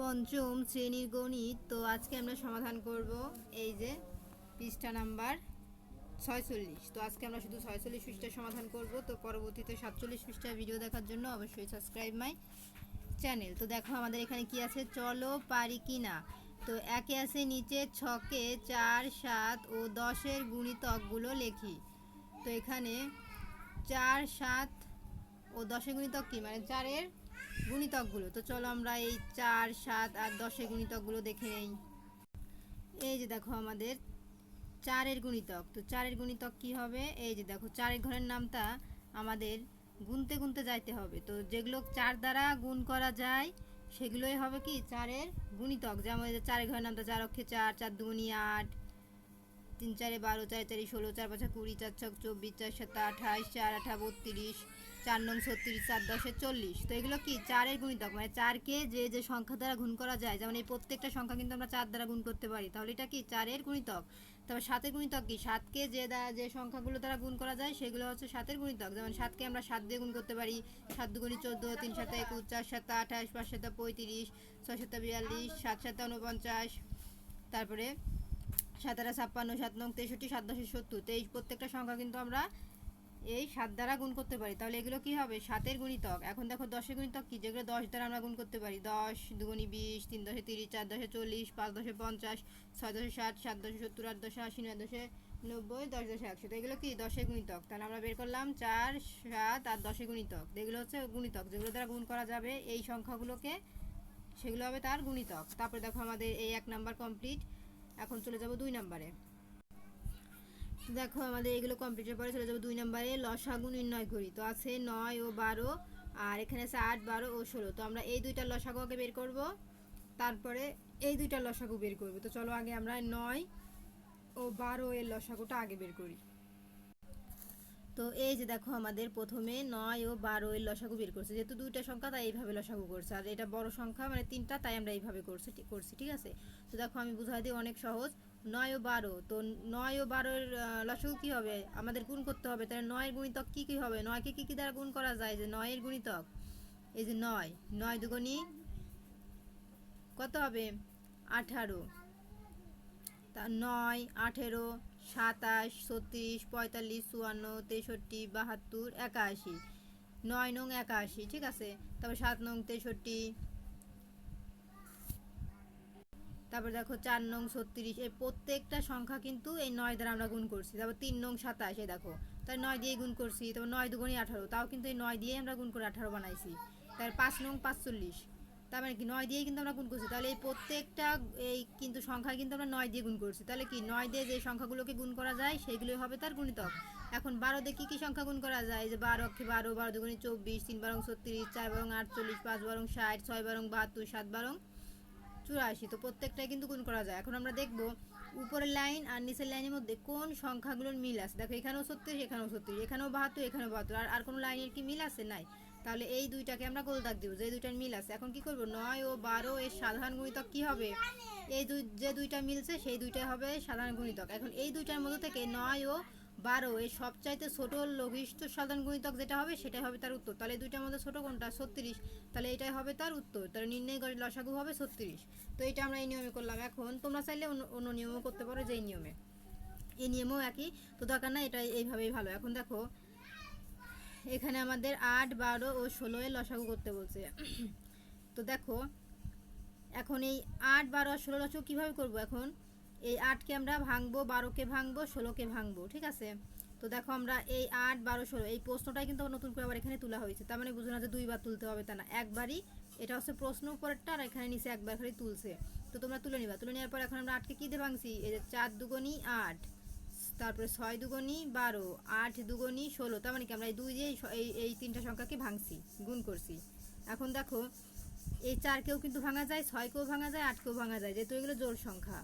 পঞ্চম শ্রেণীর গণিত। তো আজকে আমরা সমাধান করব এই যে পৃষ্ঠা নাম্বার 46। তো আজকে আমরা শুধু 46 পৃষ্ঠার সমাধান করব। তো পরবর্তীতে 47 পৃষ্ঠার ভিডিও দেখার জন্য অবশ্যই সাবস্ক্রাইব মাই চ্যানেল। তো দেখো আমাদের এখানে কি আছে, চলো পারি কি না। তো একে আছে নিচে ছকে 4, 7 ও 10-এর গুণিতকগুলো লেখি। তো এখানে 4, 7 ও 10-এর গুণিতক কি, মানে 4-এর গুণিতকগুলো। তো চলো আমরা এই 4, 7 আর 10-এর গুণিতকগুলো দেখে নেই। এই যে দেখো আমাদের 4-এর গুণিতক। তো 4-এর গুণিতক কি হবে, এই যে দেখো 4-এর ঘরের নামটা আমাদের গুনতে গুনতে যাইতে হবে। তো যেগুলো 4 দ্বারা গুণ করা যায় সেগুলোই হবে কি 4-এর গুণিতক। যেমন 4-এর ঘরের নামটা 4 অক্ষে 4, 4 দুগুণী 8, 3 4 12, 4 4 16, 4 5 20, 4 6 24, 4 7 28, 4 8 32, 4 9 36, 4 10 40। তো এগুলো কি 4-এর গুণিতক, মানে 4কে যে যে সংখ্যা দ্বারা গুণ করা যায়, যেমন এই প্রত্যেকটা সংখ্যা কিন্তু আমরা 4 দ্বারা গুণ করতে পারি, তাহলে এটা কি 4-এর গুণিতক। তবে 7-এর গুণিতক কি, 7কে যে সংখ্যাগুলো দ্বারা গুণ করা যায় সেগুলো হচ্ছে 7-এর গুণিতক। যেমন 7কে আমরা 7 দিয়ে গুণ করতে পারি, 7 দুগুণী 14, 3 7 21, 4 7 28, 5 7 35, 6 7 42, 7 7 49, তারপরে 7 8 56, 7 9 63, 7 10 70। তো এই প্রত্যেকটা সংখ্যা কিন্তু আমরা এই 7 দ্বারা গুণ করতে পারি, তাহলে এগুলো কি হবে 7-এর গুণিতক। এখন দেখো 10-এর গুণিতক কি, যেগুলো 10 দ্বারা আমরা গুণ করতে পারি, 10 দুগুণী 20, 3 10 30, 4 10 40, 5 10 50, 6 10 60, 7 10 70, 8 10 80, 9 10 90, 10 10 100। তো এগুলো কি 10-এর গুণিতক। তাহলে আমরা বের করলাম 4, 7 আর 10-এর গুণিতক। এগুলো হচ্ছে গুণিতক, যেগুলো দ্বারা গুণ করা যাবে এই সংখ্যাগুলোকে, সেগুলো হবে তার গুণিতক। তারপরে দেখো আমাদের এই 1 নাম্বার কমপ্লিট। এখন চলে যাব 2 নাম্বারে। দেখো আমাদের এগুলো কমপ্লিটের পরে চলে যাবো 2 নম্বরে, লসাগু নির্ণয় করি। তো আছে 9 ও 12, আর এখানে আছে 8, 12 ও 16। তো আমরা এই দুইটার লসাগু আগে বের করব, তারপরে এই দুইটার লসাগু বের করব। তো চলো আগে আমরা 9 ও 12 এর লসাগুটা আগে বের করি। তো এই যে দেখো আমাদের প্রথমে 9 ও 12 এর লসাগু বের করছে, যেহেতু দুইটা সংখ্যা তাই এইভাবে লসাগু করছে, আর এটা বড় সংখ্যা মানে 3টা, তাই আমরা এইভাবে করছি, ঠিক আছে। তো দেখো আমি বুঝাই দিই, অনেক সহজ। 9 ও 12, তো 9 ও 12 এর লসাগু কি হবে, আমাদের গুণ করতে হবে। তাহলে 9 এর গুণিতক কি কি হবে, 9কে কি কি দ্বারা গুণ করা যায়, যে 9 এর গুণিতক এই যে 9, 9 দুগুণী কত হবে 18, তা 9, 18, 27, 36, 45, 54, 63, 72, 81, 9 নং 81, ঠিক আছে। তারপর 7 নং 63, তারপর দেখো 4 নং 36। এই প্রত্যেকটা সংখ্যা কিন্তু এই 9 দ্বারা আমরা গুণ করছি। তারপর 3 নং 27, এই দেখো তাই 9 দিয়ে গুণ করছি। তারপর 9 দুগুণী 18, তাও কিন্তু এই 9 দিয়ে আমরা গুণ করে 18 বানাইছি। তারপর 5 নং 45, তার মানে কি 9 দিয়েই কিন্তু আমরা গুণ করছি। তাহলে এই প্রত্যেকটা এই কিন্তু সংখ্যা কিন্তু আমরা 9 দিয়ে গুণ করছি, তাহলে কি 9 দিয়ে যে সংখ্যাগুলোকে গুণ করা যায় সেগুলোই হবে তার গুণিতক। এখন 12 দিয়ে কি কি সংখ্যা গুণ করা যায়, যে 12 অক্ষে 12, 12 দুগুণী 24, 3 12 36, 4 12 48, 5 12 60, 6 12 72, 7 12 84। তো প্রত্যেকটাই কিন্তু গুণ করা যায়। এখন আমরা দেখব উপরের লাইন আর নিচের লাইনের মধ্যে কোন সংখ্যাগুলোর মিল আছে। দেখো এখানেও 36, এখানেও 36, এখানেও 72, এখানেও 72, আর কোনো লাইনের কি মিল আছে, নাই। তাহলে এই দুইটাকে আমরা গোল দাগ দিব, যে দুইটার মিল আছে। এখন কি করব, 9 ও 12 এর সাধারণ গুণিতক কি হবে, এই যে দুইটা মিলছে সেই দুইটাই হবে সাধারণ গুণিতক। এখন এই দুইটার মধ্যে থেকে 9 ও 12 এর সবচাইতে ছোট লঘিষ্ঠ সাধারণ গুণিতক যেটা হবে সেটাই হবে তার উত্তর। তাহলে এই দুইটার মধ্যে ছোট কোনটা, 36, তাহলে এটাই হবে তার উত্তর। তাহলে নির্ণয় করে লসাগু হবে 36। তো এটা আমরা এই নিয়মে করলাম। এখন তোমরা চাইলে অন্য নিয়মও করতে পারো, যেই নিয়মে, এই নিয়মও একই, তো দরকার না, এটা এইভাবেই ভালো। এখন দেখো এখানে আমাদের 8, 12 ও 16 এর লসাগু করতে বলছে। তো দেখো এখন এই 8, 12 আর 16 লসাগু কীভাবে করব, এখন এই 8কে আমরা ভাঙবো, 12কে ভাঙবো, 16কে ভাঙবো, ঠিক আছে। তো দেখো আমরা এই 8, 12, 16 এই প্রশ্নটাই কিন্তু নতুন করে আবার এখানে তোলা হয়েছে। তার মানে বুঝো না যে দুইবার তুলতে হবে, তা না, একবারই। এটা হচ্ছে প্রশ্ন উপরেরটা, আর এখানে নিচে একবার খালি তুলছে। তো তোমরা তুলে নিবা। তুলে নেওয়ার পর এখন আমরা 8কে কী দিয়ে ভাঙছি, এই যে 4 দুগুণী 8, তারপরে 6 দুগুণী 12, 8 দুগুণী 16। তার মানে কি আমরা এই 2 দিয়ে এই 3টা সংখ্যাকে ভাঙছি, গুণ করছি। এখন দেখো এই 4কেও কিন্তু ভাঙা যায়, 6কেও ভাঙা যায়, 8কেও ভাঙা যায়, যেহেতু এগুলো জোড় সংখ্যা।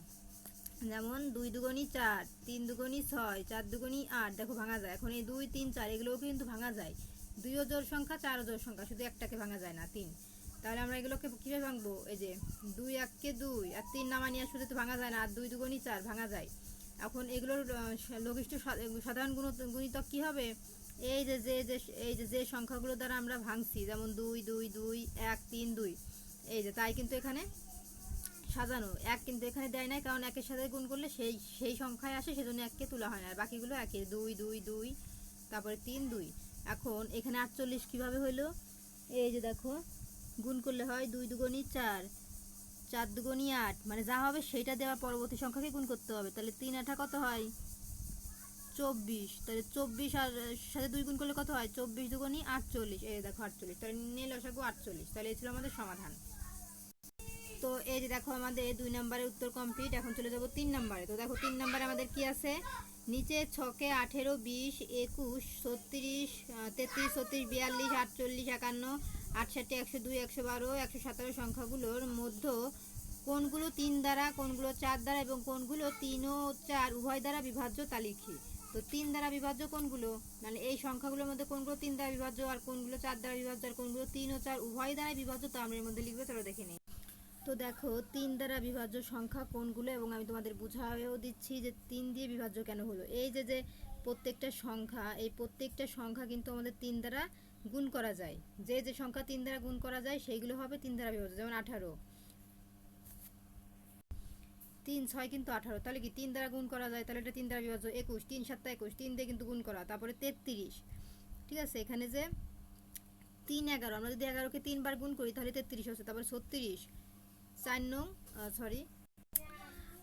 যেমন 2 দুগুণী 4, 3 দুগুণী 6, 4 দুগুণী 8, দেখো ভাঙা যায়। এখন এই 2, 3, 4 এগুলোও কিন্তু ভাঙা যায়। 2ও জোড় সংখ্যা, 4ও জোড় সংখ্যা, শুধু একটাকে ভাঙা যায় না, 3। তাহলে আমরা এগুলোকে কীভাবে ভাঙবো, এই যে 2 1কে 2, আর 3 নামা নিয়ে শুধু তো ভাঙা যায় না, আর 2 দুগুণী 4 ভাঙা যায়। এখন এগুলোর লঘিষ্ঠ সাধারণ গুণিতক কী হবে, এই যে যে যে এই যে যে সংখ্যাগুলো দ্বারা আমরা ভাঙছি, যেমন 2 2 2, 1 3 2, এই যে তাই কিন্তু এখানে সাজানো, এক কিন্তু এখানে দেয় নাই, কারণ একের সাথে গুণ করলে সেই সেই সংখ্যায় আসে, সেজন্য এককে তোলা হয় না, আর বাকিগুলো একে, 2 2 2, তারপরে 3 2। এখন এখানে 48 কিভাবে হলো, এই যে দেখো গুণ করলে হয় 2 দুগুণী 4, 4 দুগুণী 8, মানে যা হবে সেটা দেওয়া পরবর্তী সংখ্যাকে গুণ করতে হবে। তাহলে 3 8 কত হয় 24, তাহলে 24 আর সাথে 2 গুণ করলে কত হয় 24 দুগুণী 48, এই দেখো 48, তাহলে নীল লসাগু 48। তাহলে এই ছিল আমাদের সমাধান। তো এই যে দেখো আমাদের 2 নম্বরের উত্তর কমপ্লিট। এখন চলে যাব 3 নম্বরে। তো দেখো 3 নম্বরে আমাদের কি আছে, নিচে ছকে 18 20 21 36 33 34 42 48 51 68 102 112 117 সংখ্যাগুলোর মধ্যে কোনগুলো 3 দ্বারা, কোনগুলো 4 দ্বারা এবং কোনগুলো 3 ও 4 উভয় দ্বারা বিভাজ্য তা লিখি। তো 3 দ্বারা বিভাজ্য কোনগুলো, মানে এই সংখ্যাগুলোর মধ্যে কোনগুলো 3 দ্বারা বিভাজ্য, আর কোনগুলো 4 দ্বারা বিভাজ্য, আর কোনগুলো 3 ও 4 উভয় দ্বারা বিভাজ্য, তা আমরা এর মধ্যে লিখবো। চলো দেখে নিই। তো দেখো 3 দ্বারা বিভাজ্য সংখ্যা কোনগুলো, এবং আমি তোমাদের বুঝাইও দিচ্ছি যে 3 দিয়ে বিভাজ্য কেন হলো। এই যে যে প্রত্যেকটা সংখ্যা, এই প্রত্যেকটা সংখ্যা কিন্তু আমাদের 3 দ্বারা গুণ করা যায়। যে যে সংখ্যা 3 দ্বারা গুণ করা যায় সেইগুলো হবে 3 দ্বারা বিভাজ্য। যেমন 18, 3 6 কিন্তু 18, তাহলে কি 3 দ্বারা গুণ করা যায়, তাহলে এটা 3 দ্বারা বিভাজ্য। 21, 3 7 21, 3 দিয়ে কিন্তু গুণ করা। তারপরে 33, ঠিক আছে, এখানে যে 3 11, আমরা যদি 11কে 3 বার গুণ করি তাহলে 33 হচ্ছে। তারপরে 36, 4 নং সরি,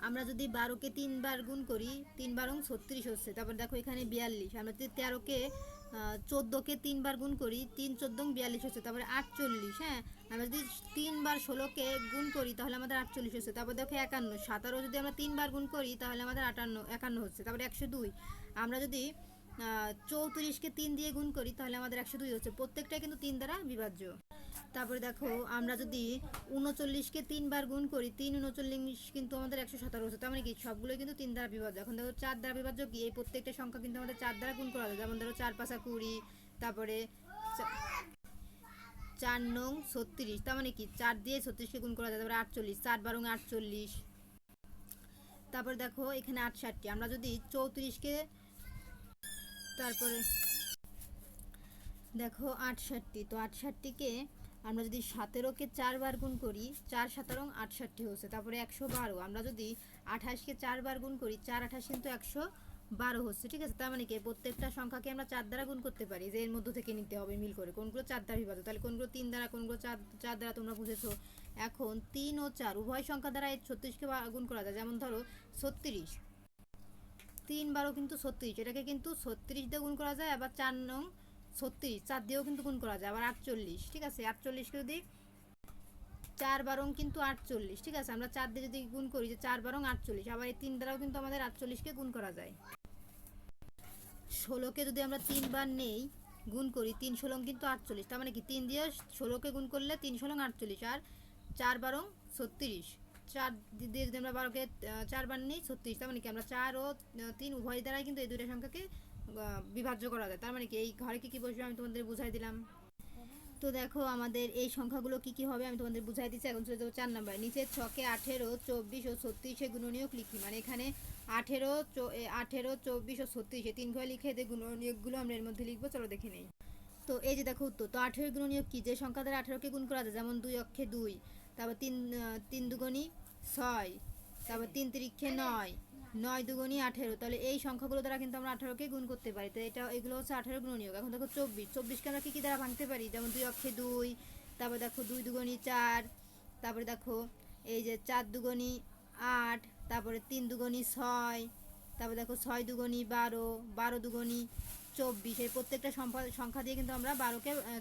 আমরা যদি 12কে 3 বার গুণ করি 3 বারং 36 হচ্ছে। তারপর দেখো এখানে 42, আমরা যদি 13কে 14কে 3 বার গুণ করি 3 14 42 হচ্ছে। তারপরে 48, হ্যাঁ, আমরা যদি 3 বার 16কে গুণ করি তাহলে আমাদের 48 হচ্ছে। তারপর দেখো 51, 17 যদি আমরা 3 বার গুণ করি তাহলে আমাদের 51 হচ্ছে। তারপরে 102, আমরা যদি 34কে 3 দিয়ে গুণ করি তাহলে আমাদের 102 হচ্ছে। প্রত্যেকটাই কিন্তু 3 দ্বারা বিভাজ্য। তারপরে দেখো আমরা যদি 39কে 3 বার গুণ করি 3 39 কিন্তু আমাদের 117 হচ্ছে। তার মানে কি সবগুলোই কিন্তু 3 দ্বারা বিভাজ্য। এখন দেখো 4 দ্বারা বিভাজ্য কি, এই প্রত্যেকটা সংখ্যা কিন্তু আমাদের 4 দ্বারা গুণ করা যায়। যেমন ধরো 4 5 20, তারপরে 4 নং 36, তার মানে কি 4 দিয়ে 36কে গুণ করা যায়। তারপরে 48, 4 বারং 48। তারপরে দেখো এখানে 68, আমরা যদি 34কে, তারপরে দেখো 68, তো 68কে আমরা যদি 17কে 4 বার গুণ করি 4 17 68 হচ্ছে। তারপরে 112, আমরা যদি 28কে 4 বার গুণ করি 4 28 কিন্তু 112 হচ্ছে, ঠিক আছে। তার মানে কি প্রত্যেকটা সংখ্যাকে আমরা 4 দ্বারা গুণ করতে পারি, যে এর মধ্য থেকে নিতে হবে মিল করে কোনগুলো 4 দ্বারা বিভাজ্য। তাহলে কোনগুলো 3 দ্বারা, কোনগুলো 4 দ্বারা তোমরা বুঝেছো। এখন 3 ও 4 উভয় সংখ্যা দ্বারা এই 36কে গুণ করা যায়। যেমন ধরো 36, 3 12 কিন্তু 36, এটাকে কিন্তু 36 দিয়ে গুণ করা যায়। আবার 4 নং 36, 4 দিয়েও কিন্তু গুণ করা যায়। আবার 48, ঠিক আছে, 48কে যদি 4 বারং কিন্তু 48, ঠিক আছে, আমরা 4 দিয়ে যদি গুণ করি যে 4 বারং 48, আবার এই 3 দ্বারাও কিন্তু আমাদের 48কে গুণ করা যায়। 16কে যদি আমরা 3 বার নেই গুণ করি 3 16 কিন্তু 48, তার মানে কি 3 দিয়ে 16কে গুণ করলে 3 16 48, আর 4 বারং 36, 4 দিয়ে যদি আমরা 12কে 4 বার নিই 36, তার মানে কি আমরা 4 ও 3 উভয় দ্বারাই কিন্তু এই দুটো সংখ্যাকে বিভাজ্য করা যায়। তার মানে কি এই ঘরে কি কি বসবে আমি তোমাদের বুঝাই দিলাম। তো দেখো আমাদের এই সংখ্যাগুলো কি কি হবে আমি তোমাদের বুঝাই দিচ্ছি। এখন চলে যাবো 4 নাম্বার। নিচের ছকে 18 24 ও 36 গুণনীয়ক লিখি। মানে এখানে 18 24 ও 36 তিন ঘরে লিখে এদের গুণনীয়কগুলো আমরা এর মধ্যে লিখবো। চলো দেখে নেই। তো এই যে দেখো উত্তর। তো 18 গুণনীয়ক কি, যে সংখ্যা দ্বারা 18কে গুণ করা যায়, যেমন 2 অক্ষে 2, তারপর 3 দুগুণী 6, তারপর 3 তিরিক্ষে 9, 9 দুগুণী 18। তাহলে এই সংখ্যাগুলো দ্বারা কিন্তু আমরা 18কে গুণ করতে পারি। তো এটা এগুলো হচ্ছে 18 গুণনীয়ক। এখন দেখো 24কে আমরা কী দ্বারা ভাঙতে পারি, যেমন 2 অক্ষে 2, তারপর দেখো 2 দুগুণী 4, তারপরে দেখো এই যে 4 দুগুণী 8, তারপরে 3 দুগুণী 6, তারপর দেখো 6 দুগুণী 12, 12 দুগুণী 24। এই প্রত্যেকটা সংখ্যা দিয়ে কিন্তু আমরা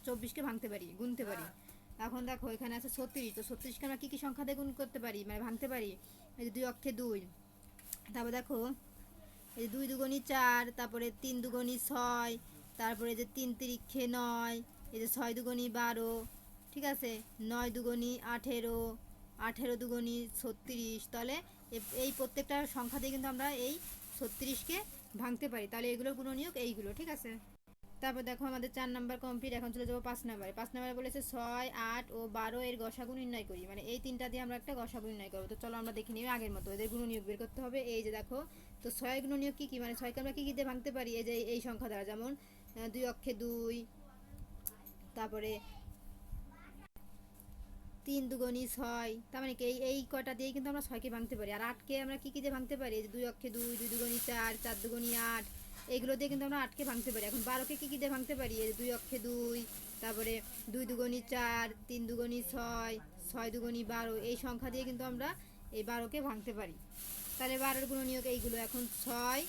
24কে ভাঙতে পারি, গুনতে পারি। এখন দেখো এখানে আছে 36, তো 36কে আমরা কী কী সংখ্যা দিয়ে গুণ করতে পারি, মানে ভাঙতে পারি। এই যে 2 অক্ষে 2, তারপর দেখো এই 2 দুগুণী 4, তারপরে 3 দুগুণী 6, তারপরে যে 3 তিরিক্ষে 9, এই যে 6 দুগুণী 12, ঠিক আছে, 9 দুগুণী 18, 18 দুগুণী 36। তাহলে এই প্রত্যেকটা সংখ্যা দিয়ে কিন্তু আমরা এই 36কে ভাঙতে পারি। তাহলে এগুলোর গুণনীয়ক এইগুলো, ঠিক আছে। তারপর দেখো আমাদের 4 নাম্বার কমপ্লিট। এখন চলে যাবো 5 নাম্বারে। 5 নাম্বারে বলেছে 6 8 ও 12 এর গসাগু নির্ণয় করি। মানে এই তিনটা দিয়ে আমরা একটা গসাগু নির্ণয় করবো। তো চলো আমরা দেখে নিই আগের মতো এদের গুণনীয়ক বের করতে হবে। এই যে দেখো, তো 6 গুণনীয়ক কী কী, মানে 6কে আমরা কী কী দিয়ে ভাঙতে পারি, এই যে এই সংখ্যা দ্বারা, যেমন 2 অক্ষে 2, তারপরে তিন দুগুণী ছয়, তার মানে কি এই কয়টা দিয়ে কিন্তু আমরা ছয়কে ভাঙতে পারি। আর আটকে আমরা কী কী দিয়ে ভাঙতে পারি? দুই অক্ষে দুই, দুই দুগুণী চার, চার দুগুণী আট, এইগুলো দিয়ে কিন্তু আমরা আটকে ভাঙতে পারি। এখন 12কে কী কী দিয়ে ভাঙতে পারি? দুই অক্ষে দুই, তারপরে দুই দুগুণী চার, তিন দুগুণী ছয়, ছয় দুগুণী 12, এই সংখ্যা দিয়ে কিন্তু আমরা এই 12কে ভাঙতে পারি। তাহলে 12-এর গুণনীয়ক এইগুলো। এখন 6,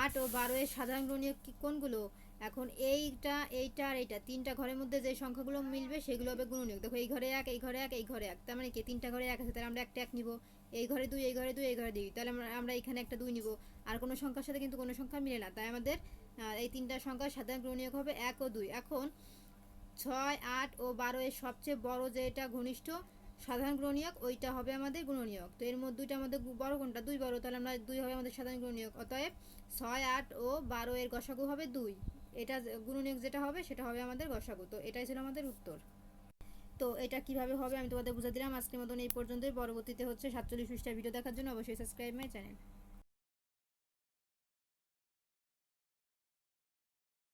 8 ও 12 এর সাধারণ গুণনীয়ক কোনগুলো? এখন এইটা এইটা আর এইটা তিনটা ঘরের মধ্যে যে সংখ্যাগুলো মিলবে সেগুলো হবে গুণনীয়ক। দেখো এই ঘরে এক, এই ঘরে এক, এই ঘরে এক, তার মানে কি তিনটা ঘরে এক আছে, তাহলে আমরা একটা এক নিব। এই ঘরে দুই, এই ঘরে দুই, এই ঘরে দুই, তাহলে আমরা এখানে একটা দুই নিব। আর কোনো সংখ্যার সাথে কিন্তু কোনো সংখ্যা মিলে না, তাই আমাদের এই তিনটা সংখ্যার সাধারণ গুণনীয়ক হবে 1 ও 2। এখন 6, 8 ও 12 এর সবচেয়ে বড় যেটা ঘনিষ্ঠ সাধারণ গুণনীয়ক ওইটা হবে আমাদের গুণনীয়ক। তো এর মধ্যে দুইটার মধ্যে বড় কোনটা? 2 বড়, তাহলে আমরা 2 হবে আমাদের সাধারণ গুণনীয়ক। অতএব 6, 8 ও 12 এর গসাগু হবে 2। এটা গুণনীয়ক যেটা হবে সেটা হবে আমাদের গসাগু। তো এটাই ছিল আমাদের উত্তর। তো এটা কিভাবে হবে আমি তোমাদের বুঝিয়ে দিলাম। আজকের মতন এই পর্যন্তই। পরবর্তীতে হচ্ছে 47 পৃষ্ঠার ভিডিও দেখার জন্য অবশ্যই সাবস্ক্রাইব মাই চ্যানেল।